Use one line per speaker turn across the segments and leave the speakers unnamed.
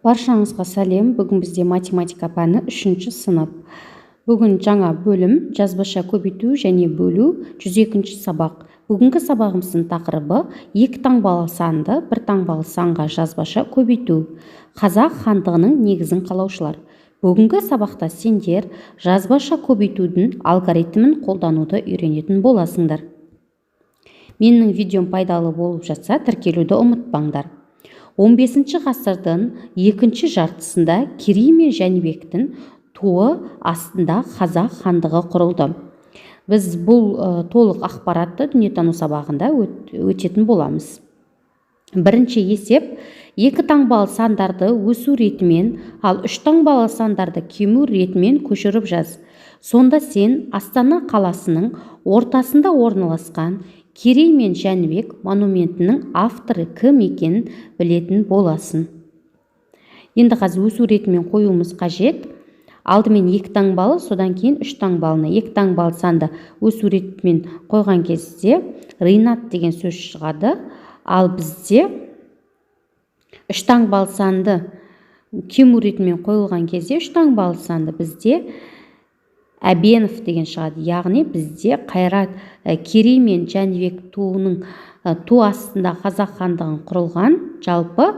Баршаңызға сәлем. Бүгін бізде математика пәні 3-ші сынып. Бүгін жаңа бөлім жазбаша көбейту және бөлу 102-ші сабақ. Бүгінгі сабағымыздың тақырыбы 2 таңбалы санды 1 таңбалы санға жазбаша көбейту. Қазақ хандығының негізін қалаушылар. Бүгінгі сабақта сендер жазбаша көбейтудің алгоритмін қолдануды үйренетін боласыңдар. Менің видеом пайдалы болып жатса, тіркелуді ұмытпаңдар. 15 ғасырдың екінші жартысында Керей мен Жәнібектің туы астында қазақ хандығы құрылды. Біз бұл толық ақпаратты дүниетану сабағында өтетін боламыз. Бірінші есеп 2 таңбалы сандарды өсу ретімен, ал 3 таңбалы сандарды кему ретімен көшіріп жаз. Сонда сен Астана қаласының ортасында орналасқан Керей мен Жәнібек монументінің авторы кім екенін білетін боласың. Енді қазір өсу ретімен қоюымыз қажет. Алдымен 2 таңбалы, содан кейін 3 таңбалыны. 2 таңбалы санды өсу ретімен қойған кезде ринат деген сөз шығады. Ал бізде 3 таңбалы санды кему ретімен қойылған кезде 3 таңбалы санды бізде Әбенов деген шығады. Яғни бізде Қайрат Керей мен Жәнібек туының ту астында қазақ хандығын құрылған жалпы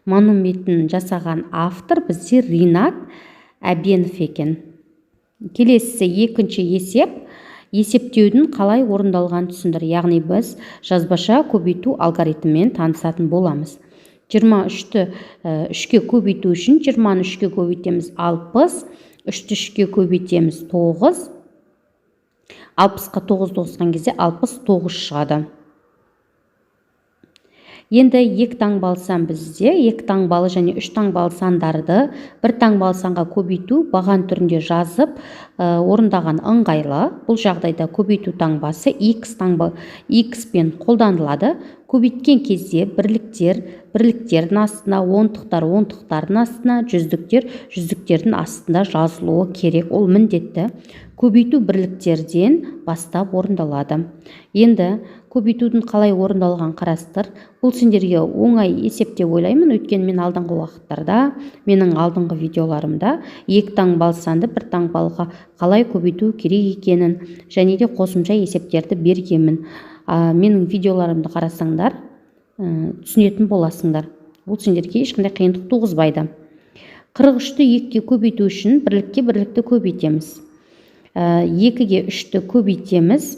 монументін жасаған автор бізде Ринат Әбенов екен. Келесі екінші есеп. Есептеудің қалай орындалған түсіндір. Яғни біз жазбаша көбейту алгоритмімен танысатын боламыз. 23-ті 3-ке көбейту үшін 20-ны 3-ке көбейтеміз 60, 3-ті 3-ке көбейтеміз 9, 60-қа 9 қосқан кезде 69 шығады. Енді 2 таңбалы сан бізде 2 таңбалы және 3 таңбалы сандарды 1 таңбалы санға көбейту баған түрінде жазып орындаған ыңғайлы. Бұл жағдайда көбейту таңбасы x пен қолданылады. Көбейткен кезде бірліктердің астына, онтықтардың астына, жүздіктердің астында жазылуы керек. Ол міндетті. Көбейту бірліктерден бастап орындалады. Енді көбейтудің қалай орындалған қарастыр. Бұл сендерге оңай есеп деп ойлаймын. Өйткені мен алдыңғы уақыттарда, менің алдыңғы видеоларымда 2 таңбалы санды 1 таңбалыға қалай көбейту керек екенін және де қосымша есептерді бергенмін. Менің видеоларымды қарасаңдар, түсінетін боласыңдар. Бұл сендерге ешқандай қиындық туғызбайды. 43-ті 2-ке көбейту үшін бірлікті көбейтеміз. 2-ге 3-ті көбейтеміз.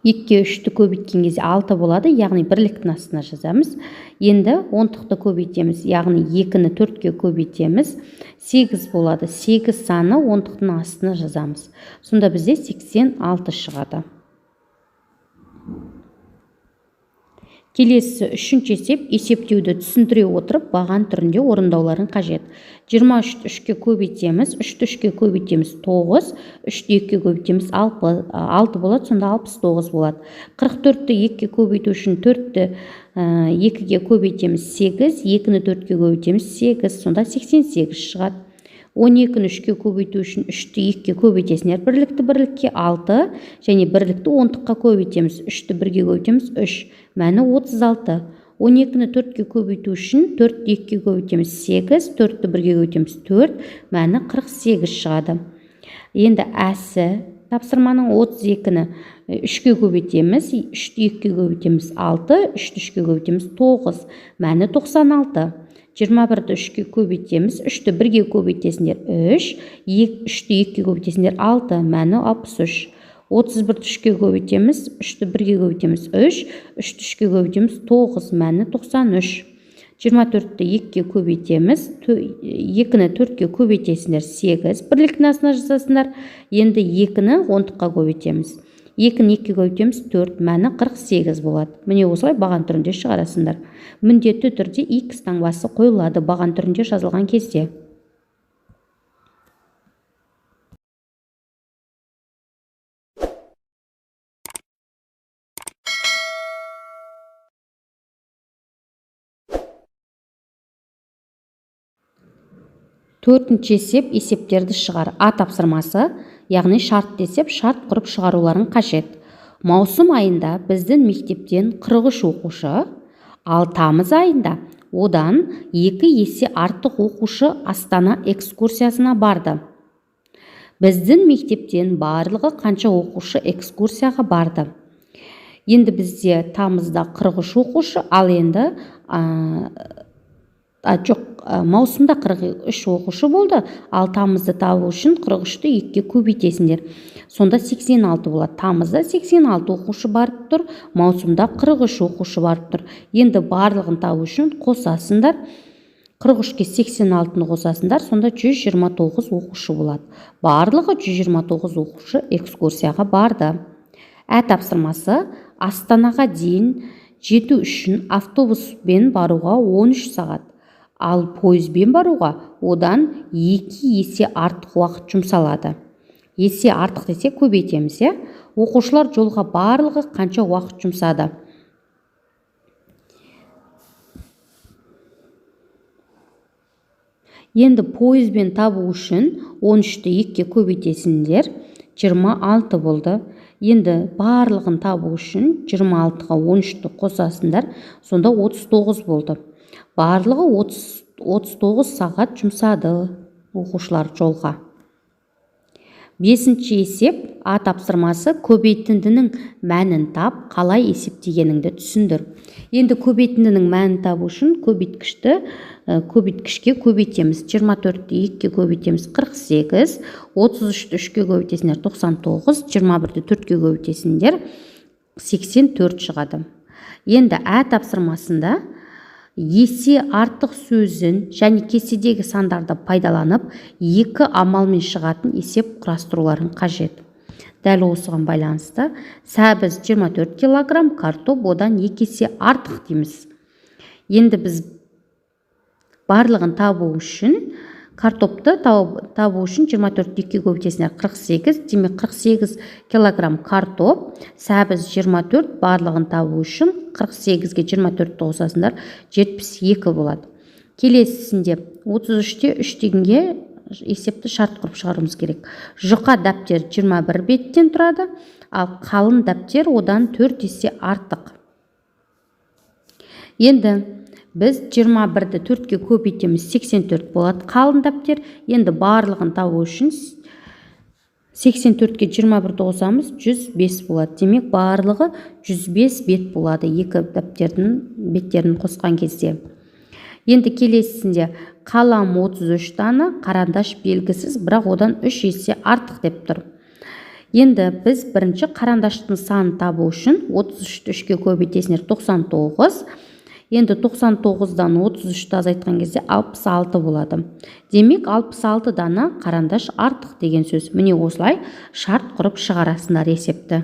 2-ге 3-ті көбейткен кезде 6 болады, яғни бірліктің астына жазамыз. Енді 10-ті көбейтеміз, яғни 2-ні 4-ке көбейтеміз. 8 болады. 8 саны 10-тің астына жазамыз. Сонда бізде 86 шығады. Келесі 3-ші есеп, есептеуді түсіндіре отырып баған түрінде орындауларын қажет. 23-ті 3-ке көбейтеміз, 3-ті 3-ке көбейтеміз 9, 3-ті 2-ке көбейтеміз 6 болады, сонда 69 болады. 44-ті 2-ке көбейту үшін 4-ті 2-ге көбейтеміз 8, 2-ні 4-ке көбейтеміз 8, сонда 88 шығады. 12-ні 3-ке көбейту үшін 3-ті 2-ке көбейтесіңдер, бірлікке 6, және бірлікті 10-тыққа көбейтеміз, 3-ті 1-ге көбейтеміз 3, мәні 36. 12-ні 4-ке көбейту үшін 4-ті 2-ке көбейтеміз 8, 4-ті 1-ге көбейтеміз 4, мәні 48 шығады. Енді әсі тапсырманың 32-ні 3-ке көбейтеміз, 3-ті 2-ке көбейтеміз 6, 3-ті 3-ке көбейтеміз 9, мәні 96. 21-ті 3-ке көбейтеміз, 3-ті 1-ге көбейтесіңдер 3, 3-ті 2-ге көбейтесіңдер 6, мәні 63. 31-ті 3-ке көбейтеміз, 3-ті 1-ге көбейтеміз 3, 3-ті 3-ке көбейтеміз 9, мәні 93. 24-ті 2-ке көбейтеміз, 2-ні 4-ке көбейтесіңдер 8, бірліктің астына жазасыңдар. Енді 2-ні 10-тыққа көбейтеміз. 2-ні 2-ке көбейтеміз 4, мәні 48 болады. Міне осылай баған түрінде шығарасыңдар. Міндетті түрде x таңбасы қойылады баған түрінде жазылған кезде. Төртінші есеп, есептерді шығар. А тапсырмасы, яғни шарт есеп, шарт құрып шығаруларын қажет. Маусым айында біздің мектептен 43 оқушы, ал тамыз айында одан 2 есе артық оқушы Астана экскурсиясына барды. Біздің мектептен барлығы қанша оқушы экскурсияға барды? Енді бізде тамызда 43 оқушы, ал енді маусымда 43 оқушы болды, ал тамызды табу үшін 43-ті 2-ге көбейтесіңдер. Сонда 86 болады. Тамызда 86 оқушы барып тұр, маусымда 43 оқушы барып тұр. Енді барлығын табу үшін қосасыңдар. 43-ке 86-ны қосасыңдар, сонда 129 оқушы болады. Барлығы 129 оқушы экскурсияға барды. Тапсырмасы: Астанаға дейін жету үшін автобуспен баруға 13 сағат, ал пойызбен баруға одан 2 есе артық уақыт жұмсалады. Есе артық десе көбейтеміз. Оқушылар жолға барлығы қанша уақыт жұмсады? Енді пойызбен табу үшін 13-ті 2-ге көбейтесіңдер, 26 болды. Енді барлығын табу үшін 26-ға 13-ті қосасыңдар, сонда 39 болды. Барлығы 39 сағат жұмсады оқушылар жолға. 5-ші есеп: тапсырмасы: көбейтіндінің мәнін тап, қалай есептегеніңді түсіндір. Енді көбейтіндінің мәнін табу үшін көбейткішке көбейтеміз. 24-ті 2-ге көбейтеміз, 48, 33-ті 3-ге көбейтесіңдер, 99, 21-ті 4-ге көбейтесіңдер, 84 шығады. Енді тапсырмасында есе артық сөзін және кестедегі сандарды пайдаланып, 2 амалмен шығатын есеп құрастыруларын қажет. Дәл осыған байланысты сәбіз 24 килограмм, картоп одан 2 есе артық дейміз. Енді біз барлығын табу үшін, картопты табу үшін 24 2-ге көбейтесіңдер, 48, демек 48 килограмм картоп, сәбіз 24, барлығын табу үшін 48-ге 24-ті қосасыңдар, 72 болады. Келесісінде 33-те 3 дегенге есепті шарт құрып шығаруымыз керек. Жұқа дәптер 21 беттен тұрады, ал қалың дәптер одан 4 есе артық. Енді біз 21-ді 4-ге көбейтеміз, 84 болады қалың дәптер. Енді барлығын табу үшін 84-ке 21-ді қосамыз, 105 болады. Демек барлығы 105 бет болады, 2 дәптердің беттерін қосқан кезде. Енді келесісінде қалам 33 дана, қарандаш белгісіз, бірақ одан 3 есе артық деп тұр. Енді біз бірінші қарандаштың санын табу үшін 33-ті 3-ге көбейтесіңдер, 99. Енді 99-дан 33-ті азайтқан кезде 66 болады. Демек 66 дана қарандаш артық деген сөз. Міне осылай шарт құрып шығарасыңдар есепті.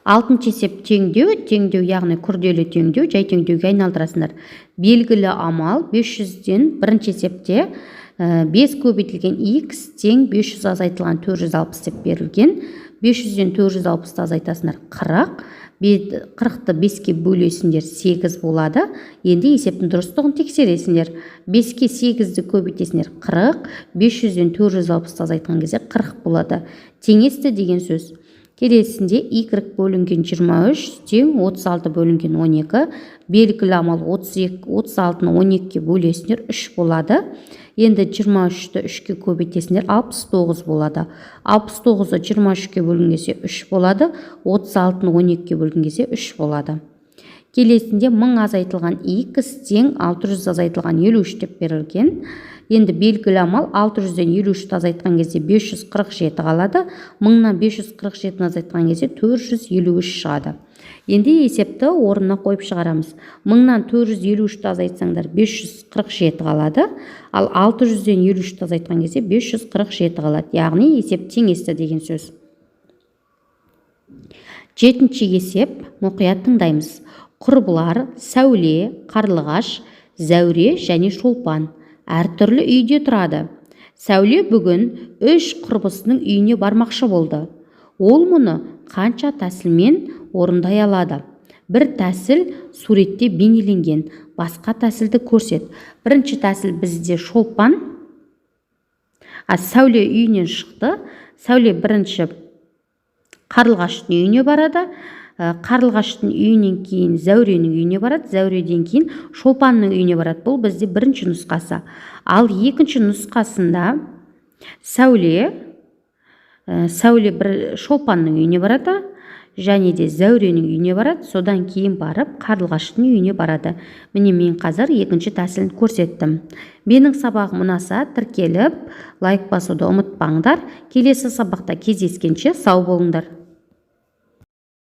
6-шы есеп теңдеу, яғни күрделі теңдеу, жай теңдеуге айналдырасыңдар. Белгілі амал: 500-ден бірінші есепте 5 көбейтілген x тең 500 азайтылған 460 деп берілген. 500-ден 460-ты азайтасыңдар, 40. 40-ты 5-ке бөлесіңдер, 8 болады. Енді есептің дұрыстығын тексересіңдер. 5-ке 8-ді көбейтесіңдер, 40. 500-ден 460-ты азайтқан кезде 40 болады. Теңесті деген сөз. Келесінде y бөлінген 23 тең 36 бөлінген 12. Белгілі амал: 36-ны 12-ке бөлесіңдер, 3 болады. Енді 23-ті 3-ке көбейтесіңдер, 69 болады. 69-ды 23-ке бөлінгенде 3 болады. 36-ны 12-ке бөлінгенде 3 болады. Келесінде 1000 азайтылған x тең 600 азайтылған 53 деп берілген. Енді белгілі амал: 600-ден 53-ті азайтқан кезде 547 қалады. 1000-нан 547-ні азайтқан кезде 453 шығады. Енді есепті орнына қойып шығарамыз. 1000-нан 453-ті азайтсаңдар 547 қалады. Ал 600-ден 53-ті азайтқан кезде 547 қалады. Яғни есеп теңесті деген сөз. 7-ші есеп мұқият тыңдаймыз. Құрбылар Сәуле, Қарлығаш, Зәуре және Шолпан әртүрлі үйде тұрады. Сәуле бүгін 3 құрбысының үйіне бармақшы болды. Ол мұны қанша тәсілмен орындай алады? Бір тәсіл суретте бейнеленген, басқа тәсілді көрсет. Бірінші тәсіл бізде Шолпан. Сәуле үйінен шықты. Сәуле бірінші Қарлығаштың үйіне барады. Қарлығаштың үйінен кейін Зәуренің үйіне барады, Зәуреден кейін Шолпанның үйіне барады. Бұл бізде бірінші нұсқасы. Ал екінші нұсқасында Сәуле бір Шолпанның үйіне барады, және де Зәуренің үйіне барады, содан кейін барып Қарлығаштың үйіне барады. Міне мен қазір екінші тәсілін көрсеттім. Менің сабағым ұнаса тіркеліп, лайк басуды ұмытпаңдар. Келесі сабақта кездескенше сау болыңдар.